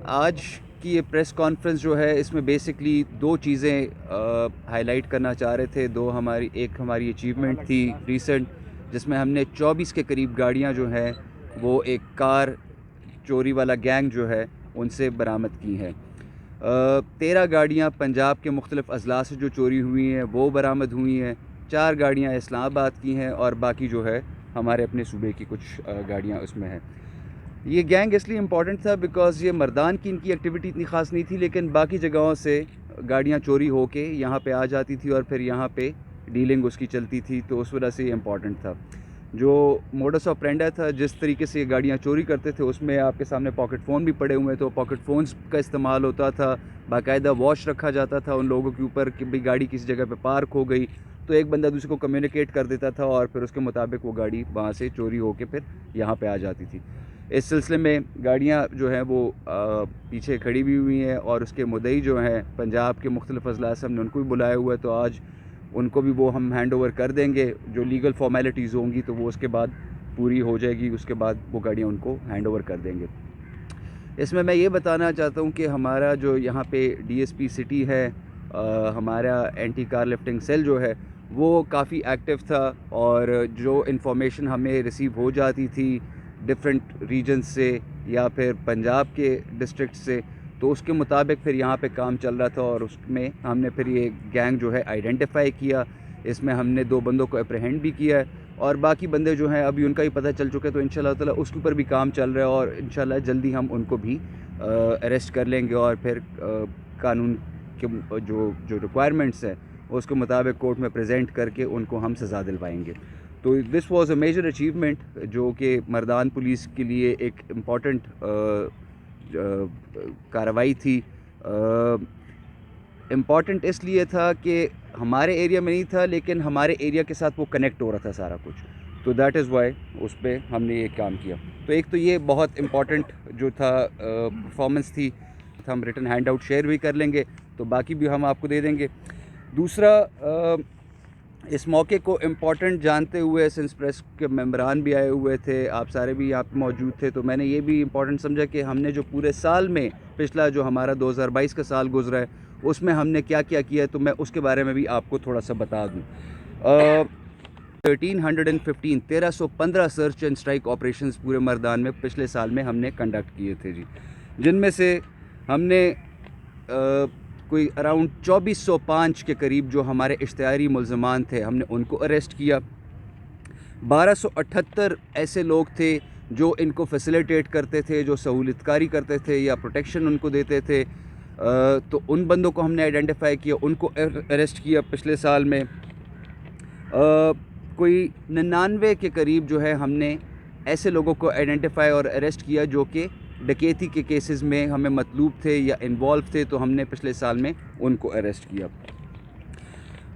آج کی یہ پریس کانفرنس جو ہے اس میں بیسکلی دو چیزیں ہائی لائٹ کرنا چاہ رہے تھے. ایک ہماری اچیومنٹ تھی ریسنٹ جس میں ہم نے 24 کے قریب گاڑیاں جو ہیں وہ ایک کار چوری والا گینگ جو ہے ان سے برآمد کی ہیں. 13 گاڑیاں پنجاب کے مختلف اضلاع سے جو چوری ہوئی ہیں وہ برآمد ہوئی ہیں. 4 گاڑیاں اسلام آباد کی ہیں اور باقی جو ہے ہمارے اپنے صوبے کی کچھ گاڑیاں اس میں ہیں. یہ گینگ اس لیے امپورٹنٹ تھا بیکاز یہ مردان کی ان کی ایکٹیویٹی اتنی خاص نہیں تھی, لیکن باقی جگہوں سے گاڑیاں چوری ہو کے یہاں پہ آ جاتی تھی اور پھر یہاں پہ ڈیلنگ اس کی چلتی تھی, تو اس وجہ سے یہ امپورٹنٹ تھا. جو موڈس آپرینڈا تھا, جس طریقے سے یہ گاڑیاں چوری کرتے تھے, اس میں آپ کے سامنے پاکٹ فون بھی پڑے ہوئے, تو پاکٹ فونز کا استعمال ہوتا تھا. باقاعدہ واچ رکھا جاتا تھا ان لوگوں کے اوپر کہ بھئی گاڑی کسی جگہ پہ پارک ہو گئی تو ایک بندہ دوسرے کو کمیونیکیٹ کر دیتا تھا اور پھر اس کے مطابق وہ گاڑی وہاں سے چوری ہو کے پھر یہاں پہ آ جاتی تھی. اس سلسلے میں گاڑیاں جو ہیں وہ پیچھے کھڑی بھی ہوئی ہیں اور اس کے مدعی جو ہیں پنجاب کے مختلف اضلاع سے ہم نے ان کو بھی بلایا ہوا ہے, تو آج ان کو بھی وہ ہم ہینڈ اوور کر دیں گے. جو لیگل فارمیلٹیز ہوں گی تو وہ اس کے بعد پوری ہو جائے گی, اس کے بعد وہ گاڑیاں ان کو ہینڈ اوور کر دیں گے. اس میں یہ بتانا چاہتا ہوں کہ ہمارا جو یہاں پہ ڈی ایس پی سٹی ہے, ہمارا اینٹی کار لفٹنگ سیل جو ہے وہ کافی ایکٹیو تھا, اور جو انفارمیشن ہمیں ریسیو ہو جاتی تھی ڈفرینٹ ریجنز سے یا پھر پنجاب کے ڈسٹرکٹ سے, تو اس کے مطابق پھر یہاں پہ کام چل رہا تھا. اور اس میں ہم نے پھر یہ گینگ جو ہے آئیڈینٹیفائی کیا. اس میں ہم نے 2 بندوں کو اپریہینڈ بھی کیا ہے, اور باقی بندے جو ہیں ابھی ان کا ہی پتہ چل چکے, تو انشاءاللہ تعالیٰ اس کے اوپر بھی کام چل رہا ہے, اور انشاءاللہ جلدی ہم ان کو بھی اریسٹ کر لیں گے, اور پھر قانون کے جو ریکوائرمنٹس ہیں اس کے مطابق کورٹ میں پریزنٹ کر کے ان کو ہم سزا دلوائیں گے. تو this was a major achievement جو کہ مردان پولیس کے لیے ایک امپورٹنٹ کارروائی تھی. امپورٹنٹ اس لیے تھا کہ ہمارے ایریا میں نہیں تھا, لیکن ہمارے ایریا کے ساتھ وہ کنیکٹ ہو رہا تھا سارا کچھ, تو دیٹ از وائی اس پہ ہم نے یہ کام کیا. تو ایک تو یہ بہت امپورٹنٹ جو تھا پرفارمنس تھی, ہم ریٹن ہینڈ آؤٹ شیئر بھی کر لیں گے, تو باقی بھی ہم آپ کو دے دیں گے. دوسرا, اس موقع کو امپورٹنٹ جانتے ہوئے سنس پریس کے ممبران بھی آئے ہوئے تھے, آپ سارے بھی یہاں پہ موجود تھے, تو میں نے یہ بھی امپورٹنٹ سمجھا کہ ہم نے جو پورے سال میں پچھلا جو ہمارا 2022 کا سال گزرا ہے اس میں ہم نے کیا کیا ہے, تو میں اس کے بارے میں بھی آپ کو تھوڑا سا بتا دوں. 1315 سرچ اینڈ اسٹرائک آپریشنز پورے مردان میں پچھلے سال میں ہم نے کنڈکٹ کیے تھے جی, جن میں سے ہم نے کوئی اراؤنڈ 2405 کے قریب جو ہمارے اشتہاری ملزمان تھے ہم نے ان کو اریسٹ کیا. 1278 ایسے لوگ تھے جو ان کو فیسیلیٹیٹ کرتے تھے, جو سہولت کاری کرتے تھے یا پروٹیکشن ان کو دیتے تھے, تو ان بندوں کو ہم نے آئیڈینٹیفائی کیا, ان کو اریسٹ کیا پچھلے سال میں. کوئی 99 کے قریب جو ہے ہم نے ایسے لوگوں کو آئیڈینٹیفائی اور اریسٹ کیا جو کہ ڈکیتی کے کیسز میں ہمیں مطلوب تھے یا انوالو تھے, تو ہم نے پچھلے سال میں ان کو اریسٹ کیا.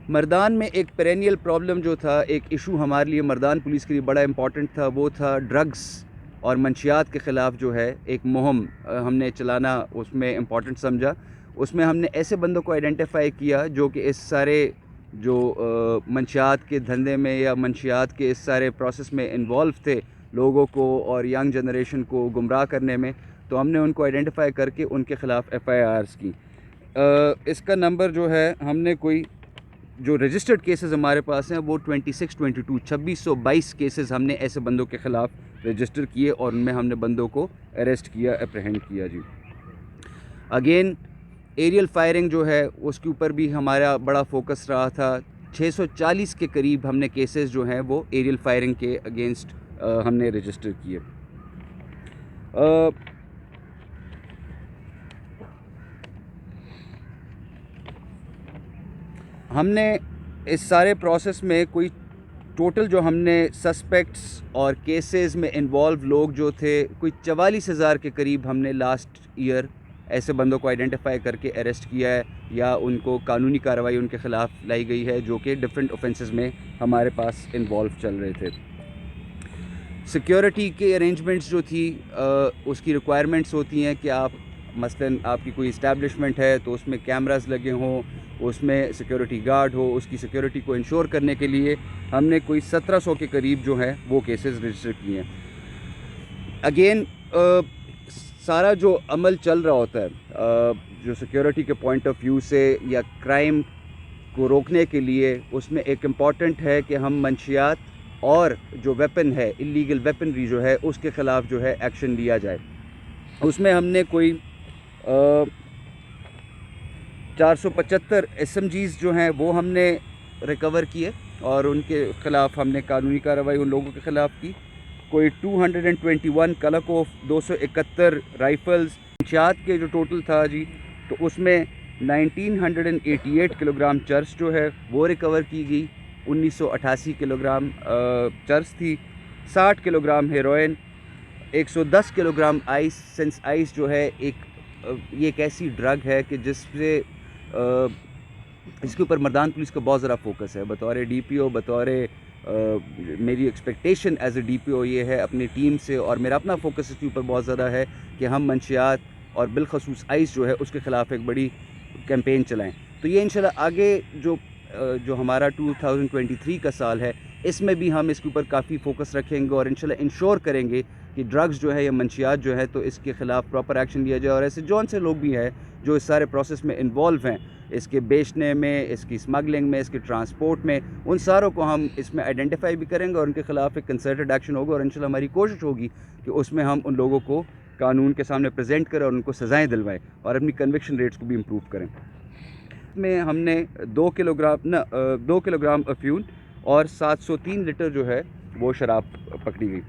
مردان میں ایک پرینیل پرابلم جو تھا, ایک ایشو ہمارے لیے مردان پولیس کے لیے بڑا امپورٹنٹ تھا, وہ تھا ڈرگز اور منشیات کے خلاف جو ہے ایک مہم ہم نے چلانا اس میں امپورٹنٹ سمجھا. اس میں ہم نے ایسے بندوں کو آئیڈینٹیفائی کیا جو کہ اس سارے جو منشیات کے دھندے میں یا منشیات کے اس سارے پروسیس میں انوالو تھے, لوگوں کو اور ینگ جنریشن کو گمراہ کرنے میں, تو ہم نے ان کو آئیڈینٹیفائی کر کے ان کے خلاف ایف آئی آرز کی. اس کا نمبر جو ہے ہم نے کوئی جو رجسٹرڈ کیسز ہمارے پاس ہیں وہ 2622 کیسز ہم نے ایسے بندوں کے خلاف رجسٹر کیے, اور ان میں ہم نے بندوں کو اریسٹ کیا, اپریہینڈ کیا جی. اگین ایریل فائرنگ جو ہے اس کے اوپر بھی ہمارا بڑا فوکس رہا تھا. 640 کے قریب ہم نے کیسز جو ہیں وہ ایریل فائرنگ کے اگینسٹ ہم نے رجسٹر کیے. ہم نے اس سارے پروسیس میں کوئی ٹوٹل جو ہم نے سسپیکٹس اور کیسز میں انوالو لوگ جو تھے کوئی 44,000 کے قریب ہم نے لاسٹ ایئر ایسے بندوں کو آئیڈینٹیفائی کر کے اریسٹ کیا ہے, یا ان کو قانونی کارروائی ان کے خلاف لائی گئی ہے جو کہ ڈفرینٹ اوفینسز میں ہمارے پاس انوالو چل رہے تھے. سیکیورٹی کے ارینجمنٹس جو تھی, اس کی ریکوائرمنٹس ہوتی ہیں کہ آپ مثلاً آپ کی کوئی اسٹیبلشمنٹ ہے تو اس میں کیمراز لگے ہوں, اس میں سیکیورٹی گارڈ ہو, اس کی سیکیورٹی کو انشور کرنے کے لیے ہم نے کوئی 1700 کے قریب جو ہیں وہ کیسز رجسٹر کیے ہیں. اگین سارا جو عمل چل رہا ہوتا ہے جو سیکیورٹی کے پوائنٹ آف ویو سے یا کرائم کو روکنے کے لیے، اس میں ایک امپورٹنٹ ہے کہ ہم منشیات اور جو ویپن ہے، اللیگل ویپنری جو ہے، اس کے خلاف جو ہے ایکشن لیا جائے۔ اس میں ہم نے کوئی 475 SMGs جو ہیں وہ ہم نے ریکور کیے اور ان کے خلاف ہم نے قانونی کارروائی ان لوگوں کے خلاف کی۔ کوئی 221 کلکوف، 271 رائفلز، منشیات کے جو ٹوٹل تھا جی، تو اس میں 1988 کلو گرام چرس جو ہے وہ ریکور کی گئی، 1988 کلو گرام چرس تھی، 60 kilo gram heroine, 110 kilo gram ice. Since ice جو ہے یہ ایک ایسی ڈرگ ہے کہ جس سے اس کے اوپر مردان پولیس کا بہت ذرا فوکس ہے۔ بطور DPO، بطور میری ایکسپیکٹیشن ایز اے DPO یہ ہے اپنی ٹیم سے، اور میرا اپنا فوکس اس کے اوپر بہت زیادہ ہے کہ ہم منشیات اور بالخصوص آئس جو ہے اس کے خلاف ایک بڑی کیمپین چلائیں۔ تو یہ انشاءاللہ آگے جو ہمارا 2023 کا سال ہے، اس میں بھی ہم اس کے اوپر کافی فوکس رکھیں گے اور انشاءاللہ انشور کریں گے کہ ڈرگز جو ہے یا منشیات جو ہے تو اس کے خلاف پراپر ایکشن لیا جائے، اور ایسے جون سے لوگ بھی ہیں جو اس سارے پروسیس میں انوالو ہیں، اس کے بیچنے میں، اس کی اسمگلنگ میں، اس کے ٹرانسپورٹ میں، ان ساروں کو ہم اس میں آئیڈینٹیفائی بھی کریں گے اور ان کے خلاف ایک کنسرٹڈ ایکشن ہوگا، اور انشاءاللہ ہماری کوشش ہوگی کہ اس میں ہم ان لوگوں کو قانون کے سامنے پریزنٹ کریں اور ان کو سزائیں دلوائیں اور اپنی کنوکشن ریٹس کو بھی امپروو کریں۔ میں ہم نے 2 کلو گرام افیون اور 703 لیٹر جو ہے وہ شراب پکڑی گئی۔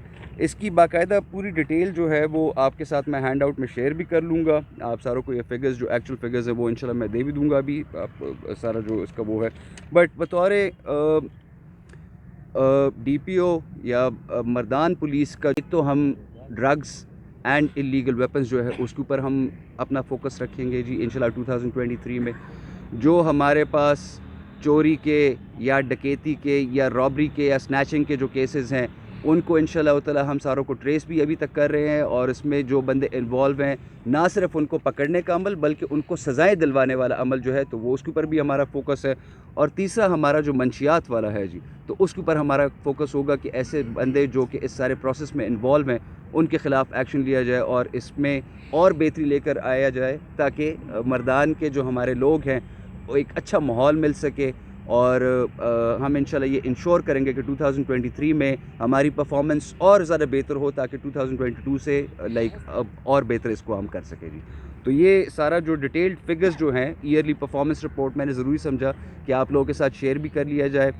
اس کی باقاعدہ پوری ڈیٹیل جو ہے وہ آپ کے ساتھ میں ہینڈ آؤٹ میں شیئر بھی کر لوں گا۔ آپ ساروں کو یہ فگرز جو ایکچوئل فگرز ہیں وہ انشاءاللہ میں دے بھی دوں گا ابھی، آپ سارا جو اس کا وہ ہے۔ بٹ بطور DPO یا مردان پولیس کا تو ہم ڈرگز اینڈ اللیگل ویپنز جو ہے اس کے اوپر ہم اپنا فوکس رکھیں گے جی انشاءاللہ 2023 میں۔ جو ہمارے پاس چوری کے یا ڈکیتی کے یا رابری کے یا سنیچنگ کے جو کیسز ہیں، ان کو انشاءاللہ تعالی ہم ساروں کو ٹریس بھی ابھی تک کر رہے ہیں، اور اس میں جو بندے انوالو ہیں نہ صرف ان کو پکڑنے کا عمل بلکہ ان کو سزائیں دلوانے والا عمل جو ہے تو وہ اس کے اوپر بھی ہمارا فوکس ہے۔ اور تیسرا ہمارا جو منشیات والا ہے جی، تو اس کے اوپر ہمارا فوکس ہوگا کہ ایسے بندے جو کہ اس سارے پروسیس میں انوالو ہیں ان کے خلاف ایکشن لیا جائے اور اس میں اور بہتری لے کر آیا جائے، تاکہ مردان کے جو ہمارے لوگ ہیں وہ ایک اچھا ماحول مل سکے، اور ہم انشاءاللہ یہ انشور کریں گے کہ 2023 میں ہماری پرفارمنس اور زیادہ بہتر ہو، تاکہ 2022 سے اور بہتر اس کو ہم کر سکیں جی۔ تو یہ سارا جو ڈیٹیلڈ فگرز جو ہیں ایئرلی پرفارمنس رپورٹ میں نے ضروری سمجھا کہ آپ لوگوں کے ساتھ شیئر بھی کر لیا جائے،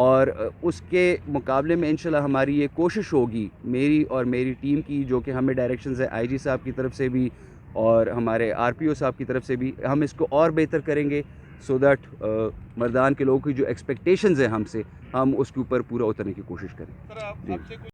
اور اس کے مقابلے میں انشاءاللہ ہماری یہ کوشش ہوگی، میری اور میری ٹیم کی، جو کہ ہمیں ڈائریکشنز ہے IG صاحب کی طرف سے بھی اور ہمارے RPO صاحب کی طرف سے بھی، ہم اس کو اور بہتر کریں گے سو دیٹ مردان کے لوگوں کی جو ایکسپیکٹیشنز ہیں ہم سے، ہم اس کے اوپر پورا اترنے کی کوشش کریں جی۔